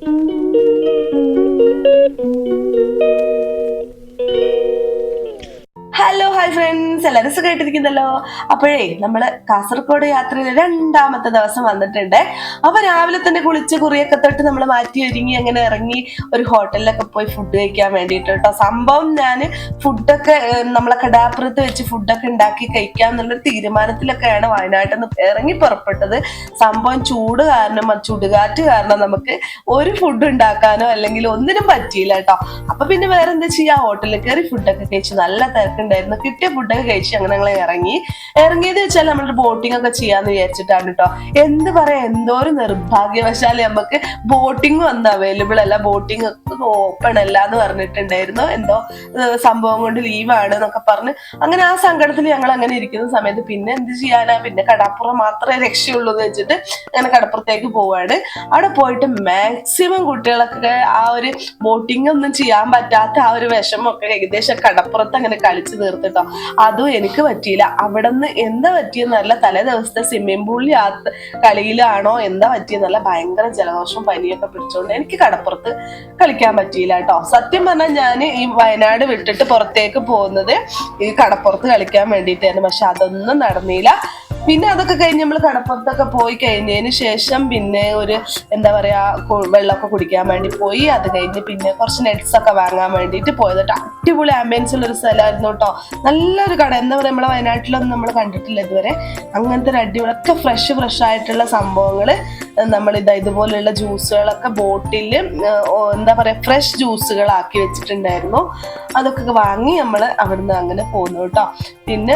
Hello hi friends, എല്ലാവരും സുഖമായിട്ടിരിക്കുന്നല്ലോ. അപ്പോഴേ നമ്മള് കാസർഗോഡ് യാത്രയിൽ രണ്ടാമത്തെ ദിവസം വന്നിട്ടുണ്ട്. അപ്പൊ രാവിലെ തന്നെ കുളിച്ച് കുറിയൊക്കെ തൊട്ട് നമ്മൾ മാറ്റി ഒരുങ്ങി അങ്ങനെ ഇറങ്ങി ഒരു ഹോട്ടലിലൊക്കെ പോയി ഫുഡ് കഴിക്കാൻ വേണ്ടിയിട്ട് കേട്ടോ. സംഭവം ഞാൻ ഫുഡൊക്കെ നമ്മളെ കടാപ്പുറത്ത് വെച്ച് ഫുഡൊക്കെ ഉണ്ടാക്കി കഴിക്കാം എന്നുള്ളൊരു തീരുമാനത്തിലൊക്കെയാണ് വയനാട്ടിൽ നിന്ന് ഇറങ്ങി പുറപ്പെട്ടത്. സംഭവം ചൂട് കാരണം, ചുടുകാറ്റ് കാരണം നമുക്ക് ഒരു ഫുഡ് ഉണ്ടാക്കാനോ അല്ലെങ്കിൽ ഒന്നിനും പറ്റിയില്ല കേട്ടോ. അപ്പൊ പിന്നെ വേറെ എന്താ ചെയ്യാ, ഹോട്ടലിൽ കയറി ഫുഡൊക്കെ കഴിച്ചു. നല്ല തിരക്കുണ്ടായിരുന്നു. കിട്ടിയ ഫുഡൊക്കെ കഴിച്ച് അങ്ങനെ ഞങ്ങൾ ഇറങ്ങിയത് വെച്ചാൽ നമ്മളൊരു ബോട്ടിംഗ് ഒക്കെ ചെയ്യാന്ന് വിചാരിച്ചിട്ടാണ് കേട്ടോ. എന്ത് പറയാ, എന്തോ ഒരു നിർഭാഗ്യവശാല് നമുക്ക് ബോട്ടിംഗ് വന്ന് അവൈലബിൾ അല്ല, ബോട്ടിംഗ് ഒക്കെ ഓപ്പൺ അല്ല എന്ന് പറഞ്ഞിട്ടുണ്ടായിരുന്നു. എന്തോ സംഭവം കൊണ്ട് ലീവാണ് എന്നൊക്കെ പറഞ്ഞ് അങ്ങനെ ആ സങ്കടത്തിൽ ഞങ്ങൾ അങ്ങനെ ഇരിക്കുന്ന സമയത്ത് പിന്നെ എന്ത് ചെയ്യാനാ, പിന്നെ കടപ്പുറം മാത്രമേ രക്ഷയുള്ളൂ എന്ന് വെച്ചിട്ട് അങ്ങനെ കടപ്പുറത്തേക്ക് പോവാണ്. അവിടെ പോയിട്ട് മാക്സിമം കുട്ടികളൊക്കെ ആ ഒരു ബോട്ടിംഗ് ഒന്നും ചെയ്യാൻ പറ്റാത്ത ആ ഒരു വിഷമൊക്കെ ഏകദേശം കടപ്പുറത്ത് അങ്ങനെ കളിച്ച് തീർത്തിട്ടോ. അതും എനിക്ക് പറ്റിയില്ല. അവിടെ നിന്ന് എന്താ പറ്റിയെന്നല്ല, തലേ ദിവസത്തെ സ്വിമ്മിംഗ് പൂളിൽ കളിയിലാണോ എന്താ പറ്റിയെന്നല്ല, ഭയങ്കര ജലദോഷവും പനിയൊക്കെ പിടിച്ചോണ്ട് എനിക്ക് കടപ്പുറത്ത് കളിക്കാൻ പറ്റിയില്ല കേട്ടോ. സത്യം പറഞ്ഞാൽ ഞാൻ ഈ വയനാട് വിട്ടിട്ട് പുറത്തേക്ക് പോകുന്നത് ഈ കടപ്പുറത്ത് കളിക്കാൻ വേണ്ടിയിട്ടായിരുന്നു. പക്ഷെ അതൊന്നും നടന്നില്ല. പിന്നെ അതൊക്കെ കഴിഞ്ഞ് നമ്മൾ കടപ്പുറത്തൊക്കെ പോയി കഴിഞ്ഞതിന് ശേഷം പിന്നെ ഒരു എന്താ പറയാ വെള്ളമൊക്കെ കുടിക്കാൻ വേണ്ടി പോയി. അത് കഴിഞ്ഞ് പിന്നെ കുറച്ച് നെറ്റ്സ് ഒക്കെ വാങ്ങാൻ വേണ്ടിയിട്ട് പോയത് കേട്ടോ. അടിപൊളി ആംബിയൻസ് ഉള്ളൊരു സ്ഥലമായിരുന്നു കേട്ടോ. നല്ലൊരു കട, എന്താ പറയുക, നമ്മളെ വയനാട്ടിലൊന്നും നമ്മൾ കണ്ടിട്ടില്ല ഇതുവരെ. അങ്ങനത്തെ ഒരു അടിപൊളിയൊക്കെ ഫ്രഷ് ആയിട്ടുള്ള സംഭവങ്ങൾ നമ്മൾ ഇതുപോലെയുള്ള ജ്യൂസുകളൊക്കെ ബോട്ടിൽ എന്താ പറയാ ഫ്രഷ് ജ്യൂസുകളാക്കി വെച്ചിട്ടുണ്ടായിരുന്നു. അതൊക്കെ വാങ്ങി നമ്മൾ അവിടുന്ന് അങ്ങനെ പോകുന്നു കേട്ടോ. പിന്നെ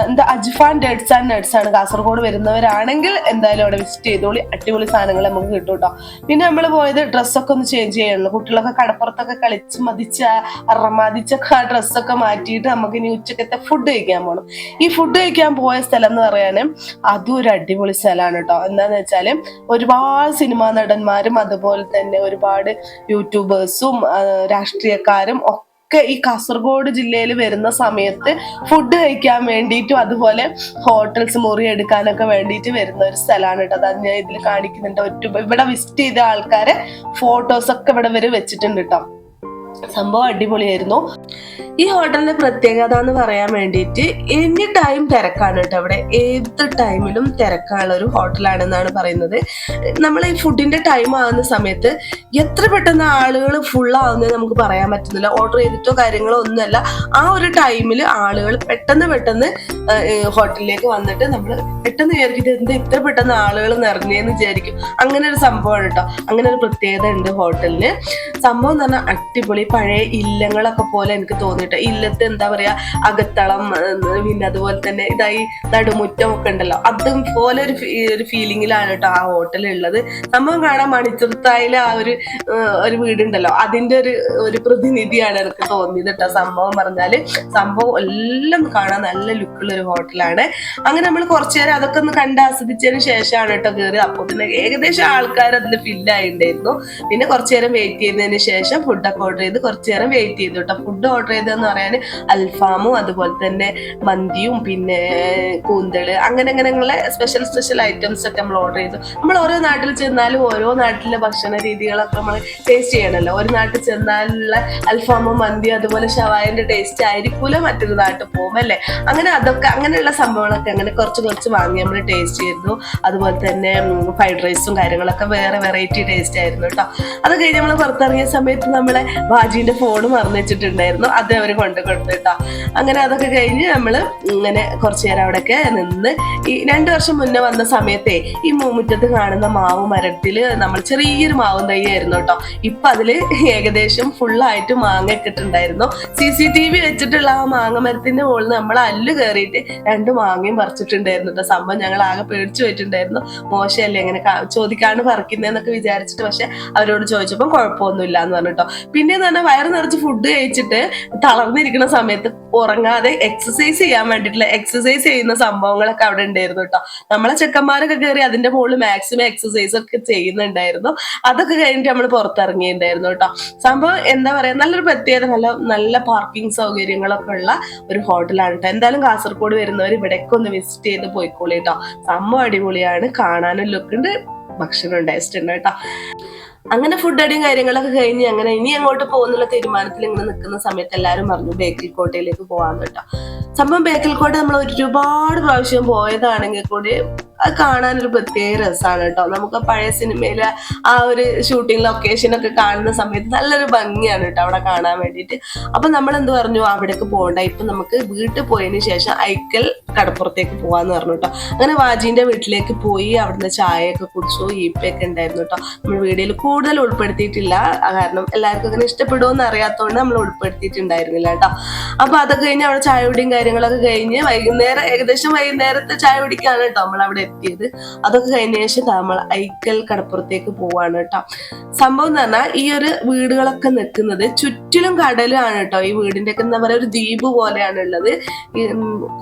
എന്താ അജ്ഫാൻ ഡേറ്റ്സ് ആൻഡ് നട്ട്സ് ആണ്. കാസർഗോഡ് വരുന്നവരാണെങ്കിൽ എന്തായാലും അവിടെ വിസിറ്റ് ചെയ്തോളി. അടിപൊളി സാധനങ്ങൾ നമുക്ക് കിട്ടും കേട്ടോ. പിന്നെ നമ്മൾ പോയത് ഡ്രസ്സൊക്കെ ഒന്ന് ചേഞ്ച് ചെയ്യണല്ലോ. കുട്ടികളൊക്കെ കടപ്പുറത്തൊക്കെ കളിച്ച് മതിച്ചൊക്കെ ആ ഡ്രസ്സൊക്കെ മാറ്റിയിട്ട് നമുക്ക് ഇനി ഉച്ചക്കത്തെ ഫുഡ് കഴിക്കാൻ പോകണം. ഈ ഫുഡ് കഴിക്കാൻ പോയ സ്ഥലം എന്ന് പറയാനും അതും ഒരു അടിപൊളി സ്ഥലമാണ് കേട്ടോ. എന്താന്ന് വെച്ചാല് ഒരുപാട് സിനിമാ നടന്മാരും അതുപോലെ തന്നെ ഒരുപാട് യൂട്യൂബേഴ്സും രാഷ്ട്രീയക്കാരും ഒക്കെ ഈ കാസർഗോഡ് ജില്ലയിൽ വരുന്ന സമയത്ത് ഫുഡ് കഴിക്കാൻ വേണ്ടിയിട്ടും അതുപോലെ ഹോട്ടൽസ് മുറി എടുക്കാനൊക്കെ വേണ്ടിയിട്ട് വരുന്ന ഒരു സ്ഥലമാണ് കേട്ടോ. അത് ഞാൻ ഇതിൽ കാണിക്കുന്നുണ്ട്. ഇവിടെ വിസിറ്റ് ചെയ്ത ആൾക്കാരെ ഫോട്ടോസ് ഒക്കെ ഇവിടെ വരെ വെച്ചിട്ടുണ്ട് കേട്ടോ. സംഭവം അടിപൊളിയായിരുന്നു. ഈ ഹോട്ടലിന്റെ പ്രത്യേകത എന്ന് പറയാൻ വേണ്ടിയിട്ട് എനി ടൈം തിരക്കാണ് കേട്ടോ. അവിടെ ഏത് ടൈമിലും തിരക്കാനുള്ള ഒരു ഹോട്ടലാണെന്നാണ് പറയുന്നത്. നമ്മൾ ഈ ഫുഡിന്റെ ടൈം ആകുന്ന സമയത്ത് എത്ര പെട്ടെന്ന് ആളുകൾ ഫുള്ളാവുന്നത് നമുക്ക് പറയാൻ പറ്റുന്നില്ല. ഓർഡർ ചെയ്തിട്ടോ കാര്യങ്ങളോ ഒന്നുമല്ല, ആ ഒരു ടൈമിൽ ആളുകൾ പെട്ടെന്ന് ഹോട്ടലിലേക്ക് വന്നിട്ട് നമ്മൾ പെട്ടെന്ന് വിചാരിക്കും എന്താ ഇത്ര പെട്ടെന്ന് ആളുകൾ നിറഞ്ഞേന്ന് വിചാരിക്കും. അങ്ങനെ ഒരു സംഭവമാണ് കേട്ടോ. അങ്ങനെ ഒരു പ്രത്യേകത ഉണ്ട് ഹോട്ടലിന്. സംഭവം എന്ന് പറഞ്ഞാൽ അടിപൊളി പഴയ ഇല്ലങ്ങളൊക്കെ പോലെ എനിക്ക് തോന്നിയിട്ട്. ഇല്ലത്ത് എന്താ പറയാ അകത്തളം, പിന്നെ അതുപോലെ തന്നെ ഇതായി നടുമുറ്റം ഒക്കെ ഉണ്ടല്ലോ, അതുപോലെ ഒരു ഫീലിങ്ങിലാണ് കേട്ടോ ആ ഹോട്ടൽ ഉള്ളത്. സംഭവം കാണാൻ മണിച്ചിർത്തായിലെ ആ ഒരു വീടുണ്ടല്ലോ, അതിന്റെ ഒരു പ്രതിനിധിയാണ് എനിക്ക് തോന്നിയത് കേട്ടോ. സംഭവം പറഞ്ഞാല് സംഭവം എല്ലാം കാണാൻ നല്ല ലുക്കുള്ള ഒരു ഹോട്ടലാണ്. അങ്ങനെ നമ്മൾ കുറച്ചു നേരം അതൊക്കെ ഒന്ന് കണ്ട് ആസ്വദിച്ചതിന് ശേഷമാണ് കേട്ടോ കയറി. അപ്പോൾ തന്നെ ഏകദേശം ആൾക്കാർ അതിൽ ഫില്ലായിട്ടുണ്ടായിരുന്നു. പിന്നെ കുറച്ചു നേരം വെയിറ്റ് ചെയ്തതിന് ശേഷം ഫുഡൊക്കെ ഓർഡർ ചെയ്ത് കുറച്ചു നേരം വെയിറ്റ് ചെയ്തു കേട്ടോ. ഫുഡ് ഓർഡർ ചെയ്തതെന്ന് പറയാൻ അൽഫാമും അതുപോലെ തന്നെ മന്തിയും പിന്നെ കൂന്തള് അങ്ങനെയുള്ള സ്പെഷ്യൽ ഐറ്റംസ് ഒക്കെ നമ്മൾ ഓർഡർ ചെയ്തു. നമ്മൾ ഓരോ നാട്ടിൽ ചെന്നാലും ഓരോ നാട്ടിലെ ഭക്ഷണ രീതികളൊക്കെ നമ്മൾ ടേസ്റ്റ് ചെയ്യണമല്ലോ. ഒരു നാട്ടിൽ ചെന്നാലുള്ള അൽഫാമും മന്തിയും അതുപോലെ ഷവായന്റെ ടേസ്റ്റ് ആയിരിക്കൂല മറ്റൊരു നാട്ടിൽ പോകും അല്ലേ. അങ്ങനെയുള്ള സംഭവങ്ങളൊക്കെ അങ്ങനെ കുറച്ച് വാങ്ങി നമ്മൾ ടേസ്റ്റ് ചെയ്തു. അതുപോലെ തന്നെ ഫ്രൈഡ് റൈസും കാര്യങ്ങളൊക്കെ വേറെ വെറൈറ്റി ടേസ്റ്റ് ആയിരുന്നു കേട്ടോ. അത് കഴിഞ്ഞ് നമ്മൾ പുറത്തിറങ്ങിയ സമയത്ത് നമ്മളെ ബാജീന്റെ ഫോണ് മറന്നു വെച്ചിട്ടുണ്ടായിരുന്നു. അത് അവർ കൊടുത്തു കേട്ടോ. അങ്ങനെ അതൊക്കെ കഴിഞ്ഞ് നമ്മൾ ഇങ്ങനെ കുറച്ചു നേരം അവിടെയൊക്കെ നിന്ന് ഈ 2 വർഷം മുന്നേ വന്ന സമയത്തെ ഈ മുറ്റത്ത് കാണുന്ന മാവ് മരത്തില് നമ്മൾ ചെറിയൊരു മാവും തൈ ആയിരുന്നു കേട്ടോ. ഇപ്പൊ അതില് ഏകദേശം ഫുള്ളായിട്ട് മാങ്ങ ഇട്ടിട്ടുണ്ടായിരുന്നു. CCTV വെച്ചിട്ടുള്ള ആ മാങ്ങ മരത്തിന്റെ മുകളിൽ നമ്മൾ അല്ല് കയറിയിട്ട് 2 മാങ്ങയും പറിച്ചിട്ടുണ്ടായിരുന്നു കേട്ടോ. സംഭവം ഞങ്ങൾ ആകെ പേടിച്ചു പോയിട്ടുണ്ടായിരുന്നു. മോശമല്ലേ അങ്ങനെ ചോദിക്കാണ്ട് പറിക്കുന്നതെന്നൊക്കെ വിചാരിച്ചിട്ട്. പക്ഷെ അവരോട് ചോദിച്ചപ്പോൾ കുഴപ്പമൊന്നുമില്ല എന്ന് പറഞ്ഞിട്ടോ. പിന്നെ എന്ന് പറഞ്ഞാൽ വയറ് നിറച്ച് ഫുഡ് കഴിച്ചിട്ട് തളർന്നിരിക്കുന്ന സമയത്ത് ഉറങ്ങാതെ എക്സസൈസ് ചെയ്യാൻ വേണ്ടിയിട്ടുള്ള എക്സസൈസ് ചെയ്യുന്ന സംഭവങ്ങളൊക്കെ അവിടെ ഉണ്ടായിരുന്നു കേട്ടോ. നമ്മളെ ചെക്കന്മാരൊക്കെ കയറി അതിന്റെ മുകളിൽ മാക്സിമം എക്സസൈസ് ഒക്കെ ചെയ്യുന്നുണ്ടായിരുന്നു. അതൊക്കെ കഴിഞ്ഞിട്ട് നമ്മൾ പുറത്തിറങ്ങിയിട്ടുണ്ടായിരുന്നു കേട്ടോ. സംഭവം എന്താ പറയാ, നല്ലൊരു പ്രത്യേകത, നല്ല പാർക്കിംഗ് സൗകര്യങ്ങളൊക്കെ ഉള്ള ഒരു ഹോട്ടലാണ് കേട്ടോ. എന്തായാലും കാസർഗോഡ് വരുന്നവർ ഇവിടേക്ക് ഒന്ന് വിസിറ്റ് ചെയ്ത് പോയിക്കോളി കേട്ടോ. സംഭവം അടിപൊളിയാണ്, കാണാനും ലുക്കുണ്ട്, ഭക്ഷണം ടേസ്റ്റ് ഉണ്ട് കേട്ടോ. അങ്ങനെ ഫുഡ് അടിയും കാര്യങ്ങളൊക്കെ കഴിഞ്ഞ് അങ്ങനെ ഇനി അങ്ങോട്ട് പോകുന്നുള്ള തീരുമാനത്തിൽ ഇങ്ങനെ നിൽക്കുന്ന സമയത്ത് എല്ലാവരും പറഞ്ഞു ബേക്കൽ കോട്ടയിലേക്ക് പോകാന്ന് കേട്ടോ. സംഭവം ബേക്കൽ കോട്ട നമ്മൾ ഒരുപാട് പ്രാവശ്യം പോയതാണെങ്കിൽ കൂടി അത് കാണാനൊരു പ്രത്യേക രസമാണ് കേട്ടോ. നമുക്ക് പഴയ സിനിമയിലെ ആ ഒരു ഷൂട്ടിംഗ് ലൊക്കേഷനൊക്കെ കാണുന്ന സമയത്ത് നല്ലൊരു ഭംഗിയാണ് കേട്ടോ അവിടെ കാണാൻ വേണ്ടിയിട്ട്. അപ്പൊ നമ്മൾ എന്ത് പറഞ്ഞു, അവിടേക്ക് പോകണ്ട, ഇപ്പൊ നമുക്ക് വീട്ടിൽ പോയതിന് ശേഷം ഐക്കൽ കടപ്പുറത്തേക്ക് പോവാന്ന് പറഞ്ഞു കേട്ടോ. അങ്ങനെ വാജീന്റെ വീട്ടിലേക്ക് പോയി അവിടുന്ന് ചായയൊക്കെ കുടിച്ചു, ഈപ്പയൊക്കെ ഉണ്ടായിരുന്നു കേട്ടോ. നമ്മൾ വീഡിയോയിൽ കൂടുതൽ ഉൾപ്പെടുത്തിയിട്ടില്ല, കാരണം എല്ലാവർക്കും അങ്ങനെ ഇഷ്ടപ്പെടുമെന്ന് അറിയാത്തതുകൊണ്ട് നമ്മൾ ഉൾപ്പെടുത്തിയിട്ടുണ്ടായിരുന്നില്ല കേട്ടോ. അപ്പൊ അതൊക്കെ കഴിഞ്ഞ് അവിടെ ചായ കുടിയും കാര്യങ്ങളൊക്കെ കഴിഞ്ഞ് ഏകദേശം വൈകുന്നേരത്തെ ചായ കുടിക്കാണ് കേട്ടോ നമ്മൾ അവിടെ എത്തിയത്. അതൊക്കെ കഴിഞ്ഞ ശേഷം നമ്മൾ ഐക്കൽ കടപ്പുറത്തേക്ക് പോവാണ് കേട്ടോ. സംഭവം എന്ന് പറഞ്ഞാൽ ഈ ഒരു വീടുകളൊക്കെ നിൽക്കുന്നത് ചുറ്റിലും കടലാണ് കേട്ടോ. ഈ വീടിന്റെ ഒക്കെ എന്താ പറയുക, ഒരു ദ്വീപ് പോലെയാണ് ഉള്ളത്.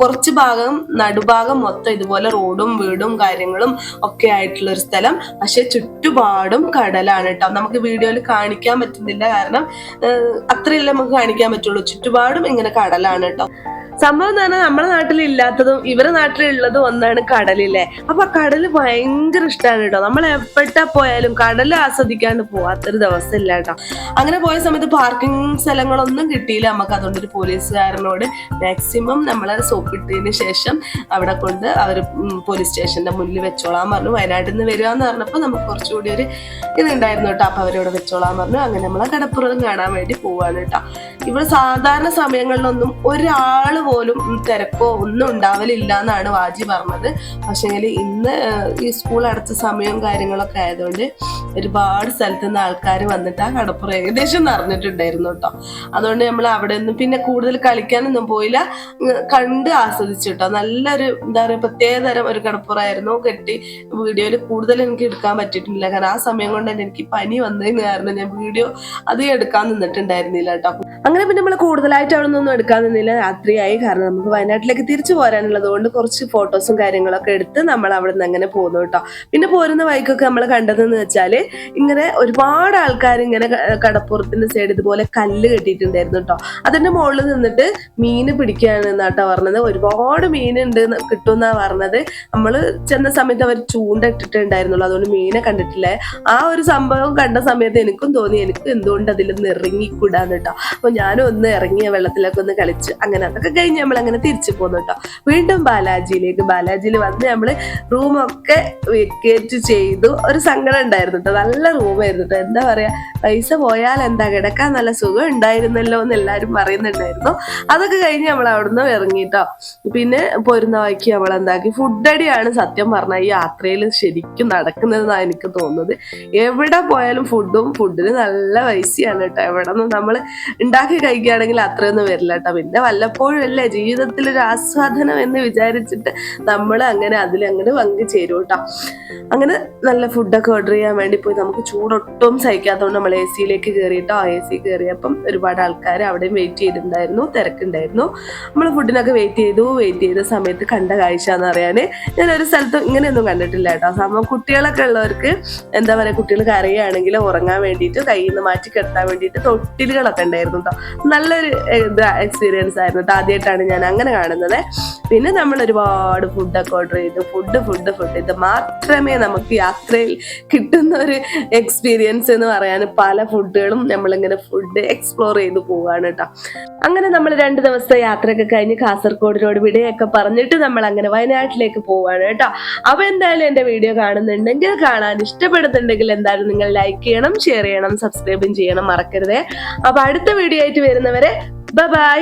കുറച്ച് ഭാഗം നടുഭാഗം മൊത്തം ഇതുപോലെ റോഡും വീടും കാര്യങ്ങളും ഒക്കെ ആയിട്ടുള്ള ഒരു സ്ഥലം, പക്ഷെ ചുറ്റുപാടും കടലാണ് കേട്ടോ. നമുക്ക് വീഡിയോയിൽ കാണിക്കാൻ പറ്റുന്നില്ല, കാരണം അത്രയല്ലേ നമുക്ക് കാണിക്കാൻ പറ്റുള്ളൂ. ചുറ്റുപാടും ഇങ്ങനെ കടലാണ് കേട്ടോ. സംഭവം എന്ന് പറഞ്ഞാൽ നമ്മുടെ നാട്ടിൽ ഇല്ലാത്തതും ഇവരെ നാട്ടിലുള്ളതും ഒന്നാണ് കടലില്ലേ. അപ്പൊ കടല് ഭയങ്കര ഇഷ്ടമാണ് കേട്ടോ. നമ്മൾ എപ്പോഴാ പോയാലും കടല് ആസ്വദിക്കാണ്ട് പോവാത്തൊരു ദിവസം ഇല്ല കേട്ടോ. അങ്ങനെ പോയ സമയത്ത് പാർക്കിംഗ് സ്ഥലങ്ങളൊന്നും കിട്ടിയില്ല നമുക്ക്. അതുകൊണ്ട് ഒരു പോലീസുകാരനോട് മാക്സിമം നമ്മളെ സോപ്പിട്ടതിന് ശേഷം അവിടെ കൊണ്ട് അവർ പോലീസ് സ്റ്റേഷന്റെ മുന്നിൽ വെച്ചോളാൻ പറഞ്ഞു. വയനാട്ടിൽ നിന്ന് വരിക എന്ന് പറഞ്ഞപ്പോൾ നമുക്ക് കുറച്ചുകൂടി ഒരു ഇതുണ്ടായിരുന്നു കേട്ടോ. അപ്പൊ അവരോട് വെച്ചോളാൻ പറഞ്ഞു. അങ്ങനെ നമ്മളെ കടപ്പുറം കാണാൻ വേണ്ടി പോവാണ് കേട്ടോ. ഇവിടെ സാധാരണ സമയങ്ങളിലൊന്നും ഒരാള് പോലും തിരക്കോ ഒന്നും ഉണ്ടാവലില്ല എന്നാണ് വാജി പറഞ്ഞത്. പക്ഷെങ്കിൽ ഇന്ന് ഈ സ്കൂൾ അടച്ച സമയവും കാര്യങ്ങളൊക്കെ ആയതുകൊണ്ട് ഒരുപാട് സ്ഥലത്തു നിന്ന് ആൾക്കാർ വന്നിട്ട് ആ കടപ്പുറം ഏകദേശം നിറഞ്ഞിട്ടുണ്ടായിരുന്നു കേട്ടോ. അതുകൊണ്ട് നമ്മൾ അവിടെ ഒന്നും പിന്നെ കൂടുതൽ കളിക്കാനൊന്നും പോയില്ല, കണ്ട് ആസ്വദിച്ചു കേട്ടോ. നല്ലൊരു എന്താ പറയുക പ്രത്യേകതരം ഒരു കടപ്പുറമായിരുന്നു. കെട്ടി വീഡിയോയിൽ കൂടുതൽ എനിക്ക് എടുക്കാൻ പറ്റിയിട്ടില്ല, കാരണം ആ സമയം കൊണ്ട് തന്നെ എനിക്ക് പനി വന്നതിന് കാരണം ഞാൻ വീഡിയോ അധികം എടുക്കാൻ നിന്നിട്ടുണ്ടായിരുന്നില്ല കേട്ടോ. അങ്ങനെ പിന്നെ നമ്മൾ കൂടുതലായിട്ട് അവിടെ നിന്നൊന്നും എടുക്കാൻ നിന്നില്ല. രാത്രിയായി, കാരണം നമുക്ക് വയനാട്ടിലേക്ക് തിരിച്ചു പോരാനുള്ളത് കൊണ്ട് കുറച്ച് ഫോട്ടോസും കാര്യങ്ങളൊക്കെ എടുത്ത് നമ്മൾ അവിടെ നിന്ന് അങ്ങനെ പോകുന്നു കേട്ടോ. പിന്നെ പോരുന്ന വഴിക്കൊക്കെ നമ്മൾ കണ്ടതെന്ന് വെച്ചാല് ഇങ്ങനെ ഒരുപാട് ആൾക്കാർ ഇങ്ങനെ കടപ്പുറത്തിന്റെ സൈഡ് ഇതുപോലെ കല്ല് കെട്ടിയിട്ടുണ്ടായിരുന്നു കേട്ടോ. അതിന്റെ മുകളിൽ നിന്നിട്ട് മീന് പിടിക്കുകയാണ് എന്നാട്ടോ പറഞ്ഞത്. ഒരുപാട് മീനുണ്ട് കിട്ടുമെന്നാ പറഞ്ഞത്. നമ്മൾ ചെന്ന സമയത്ത് അവർ ചൂണ്ട ഇട്ടിട്ടുണ്ടായിരുന്നുള്ളൂ, അതുകൊണ്ട് മീനെ കണ്ടിട്ടില്ലേ. ആ ഒരു സംഭവം കണ്ട സമയത്ത് എനിക്കും തോന്നി എനിക്ക് എന്തുകൊണ്ട് അതിലൊന്ന് ഇറങ്ങിക്കൂടാന്ന് കേട്ടോ. അപ്പൊ ഞാനും ഒന്ന് ഇറങ്ങിയ വെള്ളത്തിലൊക്കെ ഒന്ന് കളിച്ച് അങ്ങനെ അതൊക്കെ കഴിഞ്ഞ് നമ്മൾ അങ്ങനെ തിരിച്ചു പോന്നു കേട്ടോ. വീണ്ടും ബാലാജിയിൽ വന്ന് നമ്മള് റൂമൊക്കെ വെക്കേറ്റ് ചെയ്തു. ഒരു സങ്കടം ഉണ്ടായിരുന്നു കേട്ടോ. നല്ല റൂമായിരുന്നു കേട്ടോ. എന്താ പറയാ, പൈസ പോയാൽ എന്താ, കിടക്കാൻ നല്ല സുഖം ഉണ്ടായിരുന്നല്ലോ എന്ന് എല്ലാരും പറയുന്നുണ്ടായിരുന്നു. അതൊക്കെ കഴിഞ്ഞ് നമ്മൾ അവിടുന്ന് ഇറങ്ങിട്ടോ. പിന്നെ പോരുന്ന വഴിക്ക് നമ്മൾ എന്താക്കി, ഫുഡ് അടിയാണ് സത്യം പറഞ്ഞാൽ ഈ യാത്രയിൽ ശരിക്കും നടക്കുന്നതെന്നാണ് എനിക്ക് തോന്നുന്നത്. എവിടെ പോയാലും ഫുഡിന് നല്ല പൈസയാണ് കേട്ടോ. എവിടെ നിന്ന് നമ്മൾ ഉണ്ടാക്കി കഴിക്കുകയാണെങ്കിൽ അത്രയൊന്നും വരില്ല കേട്ടോ. പിന്നെ വല്ലപ്പോഴും അല്ലേ ജീവിതത്തിൽ ഒരു ആസ്വാദനം എന്ന് വിചാരിച്ചിട്ട് നമ്മൾ അങ്ങനെ അതിലങ്ങനെ പങ്കുചേരും കേട്ടോ. അങ്ങനെ നല്ല ഫുഡൊക്കെ ഓർഡർ ചെയ്യാൻ വേണ്ടി പോയി. നമുക്ക് ചൂടൊട്ടും സഹിക്കാത്തതുകൊണ്ട് നമ്മൾ എ സിയിലേക്ക് കയറിയിട്ടോ. എ കയറിയപ്പം ഒരുപാട് ആൾക്കാർ അവിടെയും വെയിറ്റ് ചെയ്തിട്ടുണ്ടായിരുന്നു, തിരക്കുണ്ടായിരുന്നു. നമ്മൾ ഫുഡിനൊക്കെ വെയിറ്റ് ചെയ്ത സമയത്ത് കണ്ട കാഴ്ച എന്ന് പറയാന് ഞാൻ ഒരു സ്ഥലത്തും ഇങ്ങനെയൊന്നും കണ്ടിട്ടില്ല കേട്ടോ. സംഭവം കുട്ടികളൊക്കെ ഉള്ളവർക്ക് എന്താ പറയുക, കുട്ടികൾ കരയുകയാണെങ്കിൽ ഉറങ്ങാൻ വേണ്ടിയിട്ട് കയ്യിൽ നിന്ന് മാറ്റി കിടത്താൻ വേണ്ടിയിട്ട് തൊട്ടിലുകളൊക്കെ ഉണ്ടായിരുന്നു കേട്ടോ. നല്ലൊരു എക്സ്പീരിയൻസ് ആയിരുന്നു കേട്ടോ. ആദ്യമായിട്ടാണ് ഞാൻ അങ്ങനെ കാണുന്നത്. പിന്നെ നമ്മൾ ഒരുപാട് ഫുഡൊക്കെ ഓർഡർ ചെയ്തു. ഫുഡ് ഇത് മാത്രമേ നമുക്ക് യാത്രയിൽ കിട്ടുന്ന ഒരു എക്സ്പീരിയൻസ് എന്ന് പറയാൻ. പല ഫുഡുകളും നമ്മളിങ്ങനെ ഫുഡ് എക്സ്പ്ലോർ ചെയ്ത് പോവാണ് കേട്ടോ. അങ്ങനെ നമ്മൾ 2 ദിവസത്തെ യാത്രയൊക്കെ കഴിഞ്ഞ് കാസർഗോഡിനോട് വിടയൊക്കെ പറഞ്ഞിട്ട് നമ്മൾ അങ്ങനെ വയനാട്ടിലേക്ക് പോവാണ് കേട്ടോ. അപ്പൊ എന്തായാലും എന്റെ വീഡിയോ കാണുന്നുണ്ടെങ്കിൽ, കാണാൻ ഇഷ്ടപ്പെടുന്നുണ്ടെങ്കിൽ എന്തായാലും നിങ്ങൾ ലൈക്ക് ചെയ്യണം, ഷെയർ ചെയ്യണം, സബ്സ്ക്രൈബും ചെയ്യണം മറക്കരുതേ. അപ്പൊ അടുത്ത വീഡിയോ ആയിട്ട് വരുന്നവരെ ബൈ.